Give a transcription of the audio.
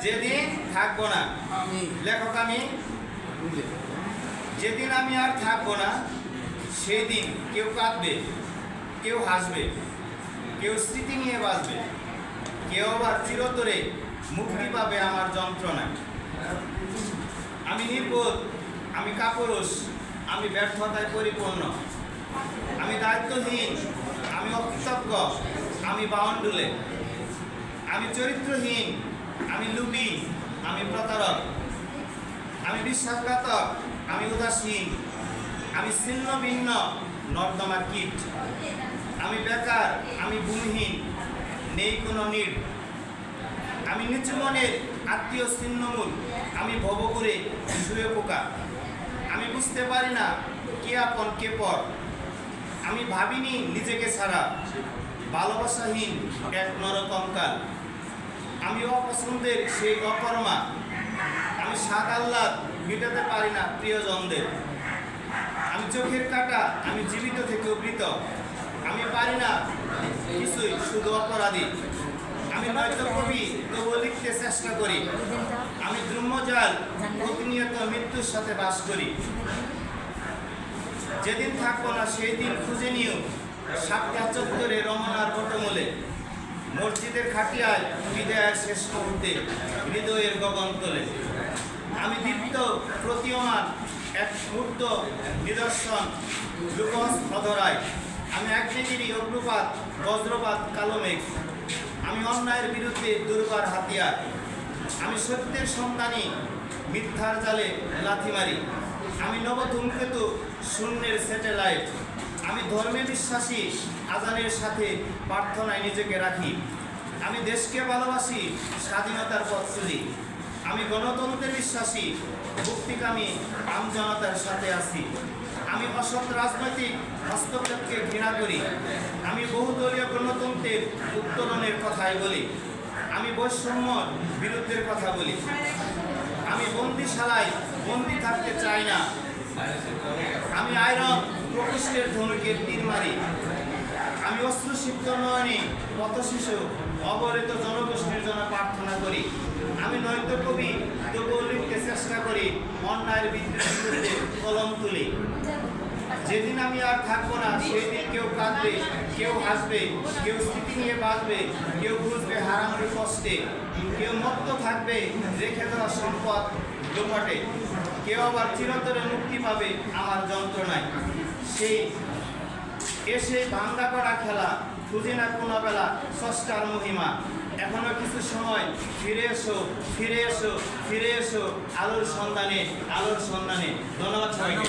যেদিন থাকবো না, লেখক আমি, যেদিন আমি আর থাকবো না সেই দিন কেউ কাঁদবে, কেউ হাসবে, কেউ স্মৃতি নিয়ে বাঁচবে, কেউ আবার চিরতরে মুক্তি পাবে আমার যন্ত্রণায়। আমি নির্বোধ, আমি কাপুরুষ, আমি ব্যর্থতায় পরিপূর্ণ, আমি দায়িত্বহীন, আমি অকৃতজ্ঞ, আমি বাউন্ডুলে, আমি চরিত্রহীন, আমি লুবি, আমি প্রতারক, আমি বিশ্বাসঘাতক, আমি উদাসীন, আমি ছিন্ন ভিন্ন নর্দমার কীট, আমি বেকার, আমি ভূমিহীন, নেই কোনো নির, আমি নিচু মনের আত্মীয় ছিন্নমূল, আমি ভবঘুরে শুয়ে পোকা, আমি বুঝতে পারি না কে আপন কে পর, আমি ভাবিনি নিজেকে ছাড়া, ভালোবাসাহীন এক নরকঙ্কাল, আমি অপছন্দের সেই অকর্মা, আমি স্বাদ আহ্লাদ মেটাতে পারি না প্রিয়জনদের, আমি চোখের কাটা, আমি জীবিত থেকে মৃত, আমি পারি না কিছুই, শুধু অপরাধী, আমি নয়তো কবি তবুও লিখতে চেষ্টা করি, আমি দ্রুম্যজাল, প্রতিনিয়ত মৃত্যুর সাথে বাস করি। যেদিন থাকবো না সেই দিন খুঁজে নিও সাতটা চত্বরে রমনার বটমূলে, মসজিদের খাটিয়ায় বিদায়ের শেষ মুহূর্তে হৃদয়ের গগন তোলে, আমি দীপ্ত প্রতীয়মান এক মূর্ত নিদর্শন লুকস অধরায়, আমি একদিনেরই অগ্নুপাত বজ্রপাত কালো মেঘ, আমি অন্যায়ের বিরুদ্ধে দুর্বার হাতিয়ার, আমি সত্যের সন্তানী মিথ্যার জালে লাথি মারি, আমি নবধূমকেতু শূন্যের স্যাটেলাইট, আমি ধর্মে বিশ্বাসী, আজানের সাথে প্রার্থনায় নিজেকে রাখি, আমি দেশকে ভালোবাসি, স্বাধীনতার পথ খুঁজি, আমি গণতন্ত্রে বিশ্বাসী, মুক্তিকামী আমজনতার সাথে আছি, আমি অসৎ রাজনৈতিক হস্তক্ষেপকে ঘৃণা করি, আমি বহুদলীয় গণতন্ত্রের উত্তরণের কথাই বলি, আমি বৈষম্যর বিরুদ্ধের কথা বলি, আমি বন্দিশালায় বন্দি থাকতে চাই না, আমি আয়রন প্রকোষ্ঠের ধনুকে তীর মারি, আমি অশ্রুসিক্ত নয়নি পথশিশু অবহেলিত জনগোষ্ঠীর জন্য প্রার্থনা করি, আমি নয়তো কবি তবুও লিখতে চেষ্টা করি, অন্যায়ের বিরুদ্ধে কলম তুলি। যেদিন আমি আর থাকবো না সেই দিন কেউ কাঁদবে, কেউ হাসবে, কেউ স্মৃতি নিয়ে বাঁচবে, কেউ বুঝবে হারানোর কষ্টে, কেউ মত্ত থাকবে রেখে দেওয়া সম্পদ লোপাটে, কেউ আবার চিরতরে মুক্তি পাবে আমার যন্ত্রণায়। সেই ভাঙ্গা করা খেলা খুঁজে না কোনো বেলা স্রষ্টার মহিমা, এখনো কিছু সময় ফিরে এসো, ফিরে এসো, ফিরে এসো আলোর সন্ধানে, আলোর সন্ধানে। ধন্যবাদ সবাইকে।